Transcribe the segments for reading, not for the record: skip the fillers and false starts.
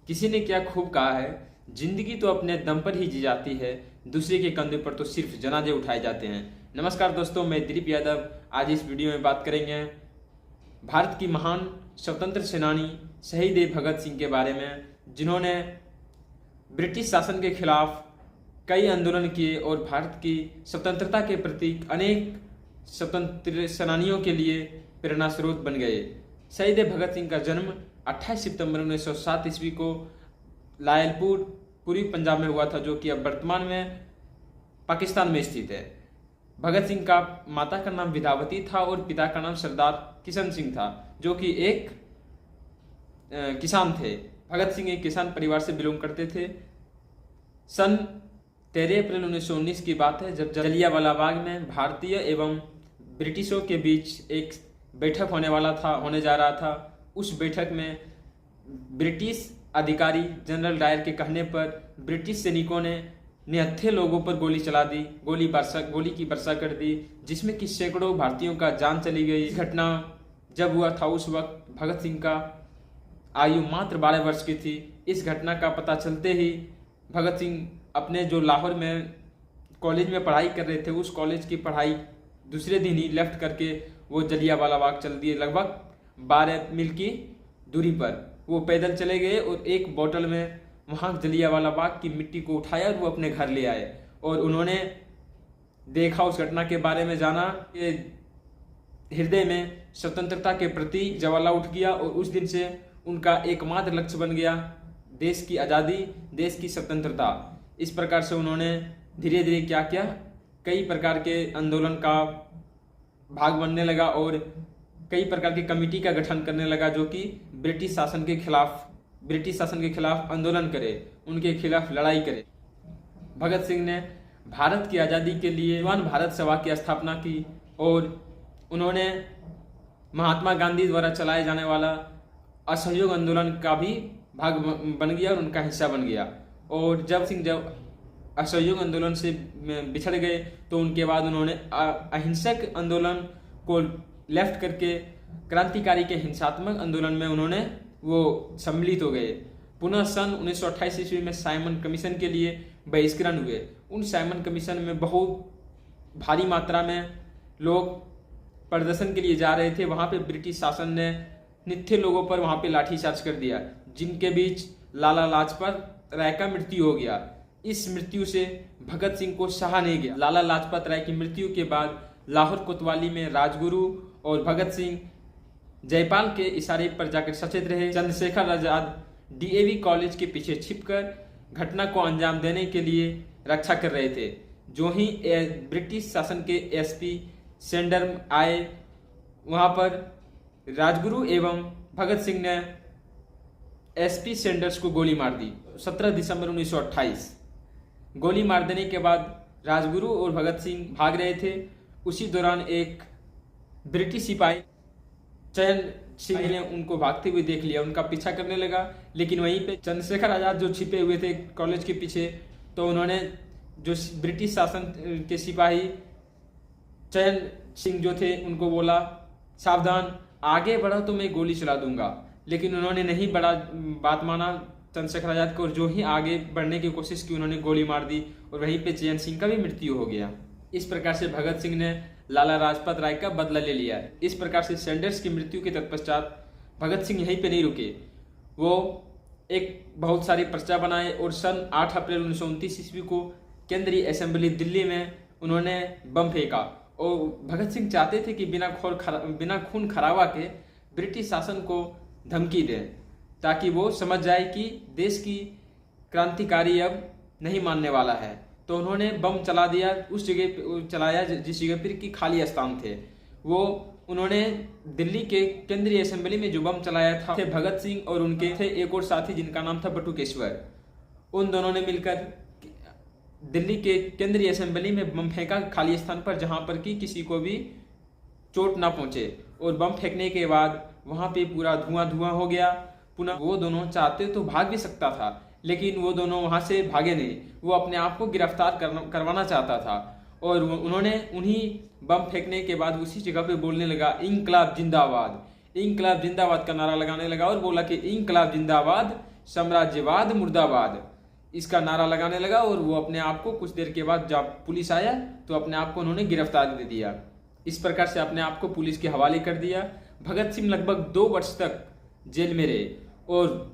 किसी ने क्या खूब कहा है, जिंदगी तो अपने दम पर ही जी जाती है, दूसरे के कंधे पर तो सिर्फ जनाजे उठाए जाते हैं। नमस्कार दोस्तों, मैं दिलीप यादव। आज इस वीडियो में बात करेंगे भारत की महान स्वतंत्र सेनानी शहीद भगत सिंह के बारे में, जिन्होंने ब्रिटिश शासन के खिलाफ कई आंदोलन किए और भारत की स्वतंत्रता के प्रति अनेक स्वतंत्र सेनानियों के लिए प्रेरणा स्रोत बन गए। शहीद भगत सिंह का जन्म 28 सितंबर 1907 ईस्वी को लायलपुर पूर्वी पंजाब में हुआ था, जो कि अब वर्तमान में पाकिस्तान में स्थित है। भगत सिंह का माता का नाम विद्यावती था और पिता का नाम सरदार किशन सिंह था, जो कि एक किसान थे। भगत सिंह एक किसान परिवार से बिलोंग करते थे। सन 13 अप्रैल 1919 की बात है, जब जलियांवाला बाग में भारतीय एवं ब्रिटिशों के बीच एक बैठक होने जा रहा था। उस बैठक में ब्रिटिश अधिकारी जनरल डायर के कहने पर ब्रिटिश सैनिकों ने निहत्थे लोगों पर गोली चला दी, गोली की वर्षा कर दी, जिसमें कि सैकड़ों भारतीयों का जान चली गई। इस घटना जब हुआ था, उस वक्त भगत सिंह का आयु मात्र 12 वर्ष की थी। इस घटना का पता चलते ही भगत सिंह अपने जो लाहौर में कॉलेज में पढ़ाई कर रहे थे, उस कॉलेज की पढ़ाई दूसरे दिन ही लेफ्ट करके वो जलियांवाला बाग चल दिए। लगभग 12 मील की दूरी पर वो पैदल चले गए और एक बोतल में वहाँ जलियांवाला बाग की मिट्टी को उठाया और वो अपने घर ले आए। और उन्होंने देखा, उस घटना के बारे में जाना कि हृदय में स्वतंत्रता के प्रति ज्वाला उठ गया और उस दिन से उनका एकमात्र लक्ष्य बन गया देश की आज़ादी, देश की स्वतंत्रता। इस प्रकार से उन्होंने धीरे धीरे क्या किया, कई प्रकार के आंदोलन का भाग बनने लगा और कई प्रकार की कमेटी का गठन करने लगा, जो कि ब्रिटिश शासन के खिलाफ आंदोलन करे, उनके खिलाफ लड़ाई करे। भगत सिंह ने भारत की आज़ादी के लिए युवा भारत सभा की स्थापना की और उन्होंने महात्मा गांधी द्वारा चलाए जाने वाला असहयोग आंदोलन का भी भाग बन गया और उनका हिस्सा बन गया। और जब असहयोग आंदोलन से बिछड़ गए तो उनके बाद उन्होंने अहिंसक आंदोलन को लेफ्ट करके क्रांतिकारी के हिंसात्मक आंदोलन में उन्होंने वो सम्मिलित हो गए। पुनः सन 1928 ईस्वी में साइमन कमीशन के लिए बहिष्करण हुए। उन साइमन कमीशन में बहुत भारी मात्रा में लोग प्रदर्शन के लिए जा रहे थे। वहाँ पे ब्रिटिश शासन ने नित्थे लोगों पर वहाँ पे लाठीचार्ज कर दिया, जिनके बीच लाला लाजपत राय का मृत्यु हो गया। इस मृत्यु से भगत सिंह को सहा नहीं गया। लाला लाजपत राय की मृत्यु के बाद लाहौर कोतवाली में राजगुरु और भगत सिंह जयपाल के इशारे पर जाकर सचेत रहे। चंद्रशेखर आजाद डीएवी कॉलेज के पीछे छिपकर घटना को अंजाम देने के लिए रक्षा कर रहे थे। जो ही ब्रिटिश शासन के एसपी सेंडर आए, वहां पर राजगुरु एवं भगत सिंह ने एसपी सेंडर्स को गोली मार दी। 17 दिसंबर 1928 गोली मार देने के बाद राजगुरु और भगत सिंह भाग रहे थे। उसी दौरान एक ब्रिटिश सिपाही चयन सिंह ने उनको भागते हुए देख लिया, उनका पीछा करने लगा। लेकिन वहीं पे चंद्रशेखर आजाद जो छिपे हुए थे कॉलेज के पीछे, तो उन्होंने जो ब्रिटिश शासन के सिपाही चयन सिंह जो थे उनको बोला, सावधान, आगे बढ़ा तो मैं गोली चला दूंगा। लेकिन उन्होंने नहीं बात माना चंद्रशेखर आजाद को, और जो ही आगे बढ़ने की कोशिश की उन्होंने गोली मार दी और वहीं पे चयन सिंह का भी मृत्यु हो गया। इस प्रकार से भगत सिंह ने लाला लाजपत राय का बदला ले लिया। इस प्रकार से सैंडर्स की मृत्यु के तत्पश्चात भगत सिंह यहीं पे नहीं रुके, वो एक बहुत सारी पर्चा बनाए और सन 8 अप्रैल 1929 ईस्वी को केंद्रीय असेंबली दिल्ली में उन्होंने बम फेंका। और भगत सिंह चाहते थे कि बिना खून खराबा के ब्रिटिश शासन को धमकी दें, ताकि वो समझ जाए कि देश की क्रांतिकारी अब नहीं मानने वाला है। तो उन्होंने बम चला दिया, उस जगह चलाया जिस जगह पर कि खाली स्थान थे। वो उन्होंने दिल्ली के केंद्रीय असेंबली में जो बम चलाया था, थे भगत सिंह और उनके थे एक और साथी जिनका नाम था बटुकेश्वर। उन दोनों ने मिलकर दिल्ली के केंद्रीय असेंबली में बम फेंका खाली स्थान पर, जहां पर कि किसी को भी चोट ना पहुंचे। और बम फेंकने के बाद वहां पे पूरा धुआं हो गया। पुनः वो दोनों चाहते तो भाग भी सकता था, लेकिन वो दोनों वहां से भागे नहीं। वो अपने आप को गिरफ्तार करवाना चाहता था और उन्होंने उन्हीं बम फेंकने के बाद उसी जगह पे बोलने लगा, इंकलाब जिंदाबाद, इंकलाब जिंदाबाद का नारा लगाने लगा और बोला कि इंकलाब जिंदाबाद, साम्राज्यवाद मुर्दाबाद, इसका नारा लगाने लगा। और वो अपने आप को कुछ देर के बाद जब पुलिस आया तो अपने आप को उन्होंने गिरफ्तार दे दिया। इस प्रकार से अपने आप को पुलिस के हवाले कर दिया। भगत सिंह लगभग 2 वर्ष तक जेल में रहे और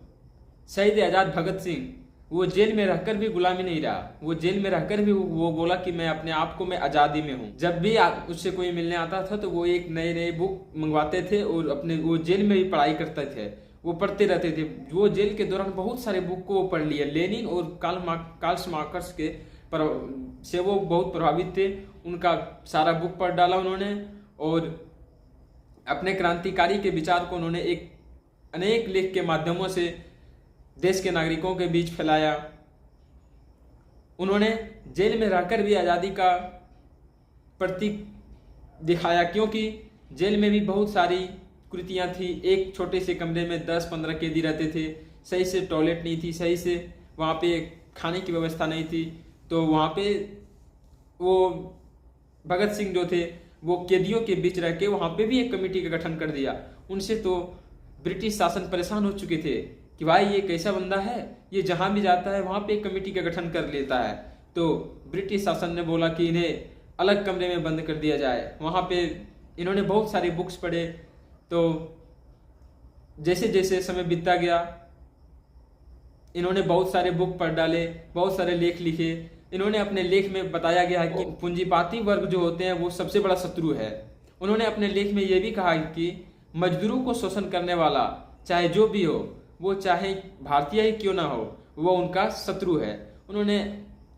शहीद आजाद भगत सिंह वो जेल में रहकर भी गुलामी नहीं रहा। वो जेल में रहकर भी वो बोला कि मैं अपने आप को मैं आज़ादी में हूँ। जब भी उससे कोई मिलने आता था तो वो एक नए नए बुक मंगवाते थे और अपने वो जेल में भी पढ़ाई करते थे, वो पढ़ते रहते थे। वो जेल के दौरान बहुत सारे बुक को वो पढ़ लिया। लेनिन और कार्ल मार्क्स के से वो बहुत प्रभावित थे। उनका सारा बुक पढ़ डाला उन्होंने और अपने क्रांतिकारी के विचार को उन्होंने अनेक लेख के माध्यमों से देश के नागरिकों के बीच फैलाया। उन्होंने जेल में रहकर भी आज़ादी का प्रतीक दिखाया, क्योंकि जेल में भी बहुत सारी कृतियां थी। एक छोटे से कमरे में 10-15 कैदी रहते थे, सही से टॉयलेट नहीं थी, सही से वहाँ पे खाने की व्यवस्था नहीं थी। तो वहाँ पे वो भगत सिंह जो थे वो कैदियों के बीच रह के वहाँ पे भी एक कमेटी का गठन कर दिया। उनसे तो ब्रिटिश शासन परेशान हो चुके थे कि भाई ये कैसा बंदा है, ये जहाँ भी जाता है वहाँ पे एक कमेटी का गठन कर लेता है। तो ब्रिटिश शासन ने बोला कि इन्हें अलग कमरे में बंद कर दिया जाए। वहाँ पे इन्होंने बहुत सारी बुक्स पढ़े। तो जैसे जैसे समय बीतता गया इन्होंने बहुत सारे बुक पढ़ डाले, बहुत सारे लेख लिखे। इन्होंने अपने लेख में बताया गया है कि पूंजीपाती वर्ग जो होते हैं वो सबसे बड़ा शत्रु है। उन्होंने अपने लेख में ये भी कहा कि मजदूरों को शोषण करने वाला चाहे जो भी हो, वो चाहे भारतीय ही क्यों ना हो, वो उनका शत्रु है। उन्होंने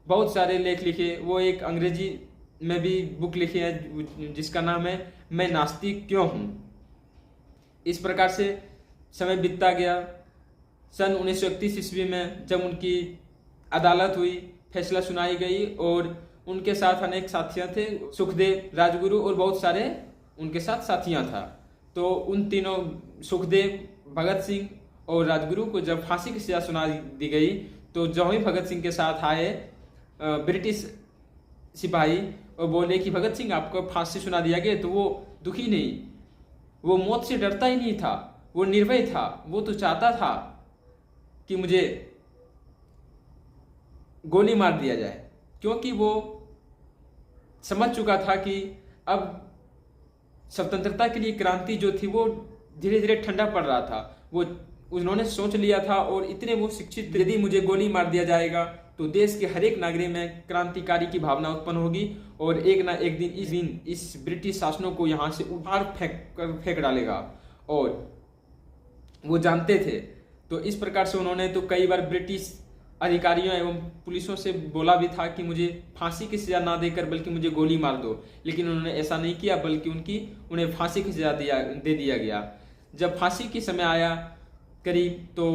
बहुत सारे लेख लिखे। वो एक अंग्रेजी में भी बुक लिखी है जिसका नाम है मैं नास्तिक क्यों हूँ। इस प्रकार से समय बीतता गया। सन 1931 ईस्वी में जब उनकी अदालत हुई, फैसला सुनाई गई और उनके साथ अनेक साथियां थे, सुखदेव, राजगुरु और बहुत सारे उनके साथ साथियां था। तो उन तीनों सुखदेव, भगत सिंह और राजगुरु को जब फांसी की सजा सुना दी गई तो जो ही भगत सिंह के साथ आए ब्रिटिश सिपाही और बोले कि भगत सिंह आपको फांसी सुना दिया गया, तो वो दुखी नहीं, वो मौत से डरता ही नहीं था, वो निर्भय था। वो तो चाहता था कि मुझे गोली मार दिया जाए, क्योंकि वो समझ चुका था कि अब स्वतंत्रता के लिए क्रांति जो थी वो धीरे धीरे ठंडा पड़ रहा था। वो उन्होंने सोच लिया था और इतने वो शिक्षित, यदि मुझे गोली मार दिया जाएगा तो देश के हर एक नागरिक में क्रांतिकारी की भावना उत्पन्न होगी और एक ना एक दिन इस ब्रिटिश शासनों को यहाँ से उखाड़ फेंक डालेगा। और वो जानते थे। तो इस प्रकार से उन्होंने तो कई बार ब्रिटिश अधिकारियों एवं पुलिसों से बोला भी था कि मुझे फांसी की सजा ना देकर बल्कि मुझे गोली मार दो, लेकिन उन्होंने ऐसा नहीं किया, बल्कि उन्हें फांसी की सजा दे दिया गया। जब फांसी के समय आया करीब, तो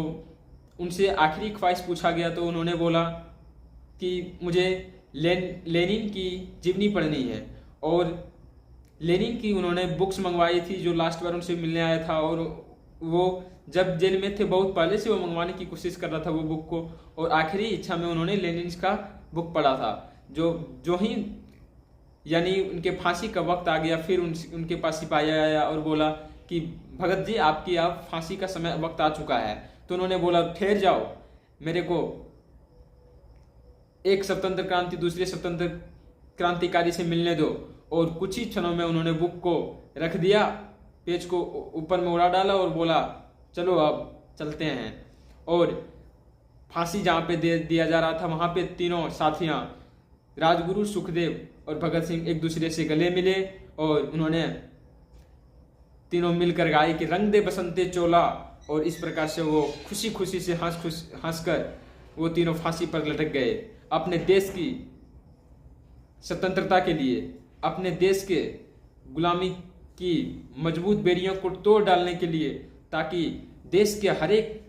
उनसे आखिरी ख्वाहिश पूछा गया तो उन्होंने बोला कि मुझे लेनिन की जीवनी पढ़नी है। और लेनिन की उन्होंने बुक्स मंगवाई थी, जो लास्ट बार उनसे मिलने आया था, और वो जब जेल में थे बहुत पहले से वो मंगवाने की कोशिश कर रहा था वो बुक को, और आखिरी इच्छा में उन्होंने लेनिन का बुक पढ़ा था। जो ही यानी उनके फांसी का वक्त आ गया, फिर उनके पास सिपाही आया और बोला कि भगत जी आपकी फांसी का समय वक्त आ चुका है। तो उन्होंने बोला ठहर जाओ, मेरे को एक स्वतंत्र क्रांति दूसरे स्वतंत्र क्रांतिकारी से मिलने दो। और कुछ ही क्षणों में उन्होंने बुक को रख दिया, पेज को ऊपर में उड़ा डाला और बोला चलो अब चलते हैं। और फांसी जहाँ पे दिया जा रहा था वहाँ पे तीनों साथियाँ राजगुरु, सुखदेव और भगत सिंह एक दूसरे से गले मिले और उन्होंने तीनों मिलकर गाए कि रंग दे बसंते चोला। और इस प्रकार से वो खुशी खुशी से हंसकर वो तीनों फांसी पर लटक गए, अपने देश की स्वतंत्रता के लिए, अपने देश के गुलामी की मजबूत बेड़ियों को तोड़ डालने के लिए, ताकि देश के हर एक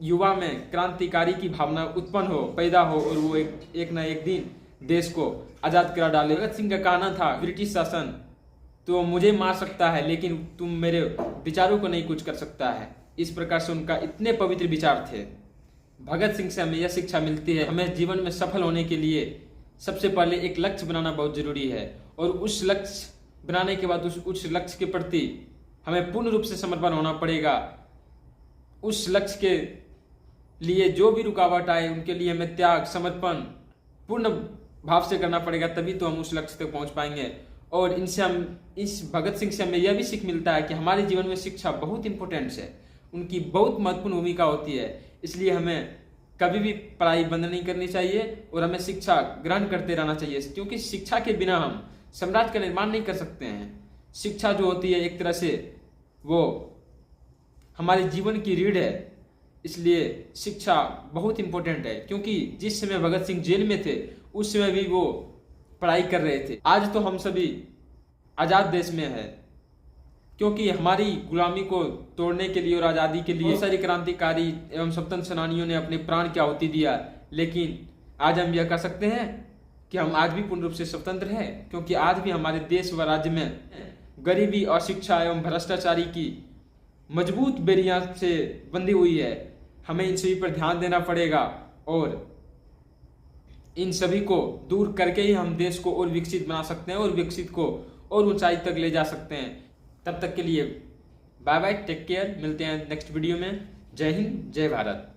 युवा में क्रांतिकारी की भावना उत्पन्न हो, पैदा हो और वो एक ना एक दिन देश को आजाद करा डाले। भगत सिंह का कहना था ब्रिटिश शासन तो मुझे मार सकता है लेकिन तुम मेरे विचारों को नहीं कुछ कर सकता है। इस प्रकार से उनका इतने पवित्र विचार थे। भगत सिंह से हमें यह शिक्षा मिलती है, हमें जीवन में सफल होने के लिए सबसे पहले एक लक्ष्य बनाना बहुत जरूरी है, और उस लक्ष्य बनाने के बाद उस लक्ष्य के प्रति हमें पूर्ण रूप से समर्पण होना पड़ेगा। उस लक्ष्य के लिए जो भी रुकावट आए उनके लिए हमें त्याग समर्पण पूर्ण भाव से करना पड़ेगा, तभी तो हम उस लक्ष्य तक पहुंच पाएंगे। और इनसे हम इस भगत सिंह से हमें यह भी सीख मिलता है कि हमारे जीवन में शिक्षा बहुत इंपॉर्टेंट है, उनकी बहुत महत्वपूर्ण भूमिका होती है। इसलिए हमें कभी भी पढ़ाई बंद नहीं करनी चाहिए और हमें शिक्षा ग्रहण करते रहना चाहिए, क्योंकि शिक्षा के बिना हम साम्राज्य का निर्माण नहीं कर सकते हैं। शिक्षा जो होती है एक तरह से वो हमारे जीवन की रीढ़ है, इसलिए शिक्षा बहुत इंपॉर्टेंट है। क्योंकि जिस समय भगत सिंह जेल में थे उस समय भी वो पढ़ाई कर रहे थे। आज तो हम सभी आज़ाद देश में है, क्योंकि हमारी गुलामी को तोड़ने के लिए और आज़ादी के लिए बहुत सारी क्रांतिकारी एवं स्वतंत्र सेनानियों ने अपने प्राण की आहुति दिया। लेकिन आज हम यह कह सकते हैं कि हम आज भी पूर्ण रूप से स्वतंत्र हैं, क्योंकि आज भी हमारे देश व राज्य में गरीबी, अशिक्षा एवं भ्रष्टाचारी की मजबूत बेड़ियां से बंधी हुई है। हमें इन सभी पर ध्यान देना पड़ेगा और इन सभी को दूर करके ही हम देश को और विकसित बना सकते हैं और विकसित को और ऊंचाई तक ले जा सकते हैं। तब तक के लिए बाय बाय, टेक केयर, मिलते हैं नेक्स्ट वीडियो में। जय हिंद, जय भारत।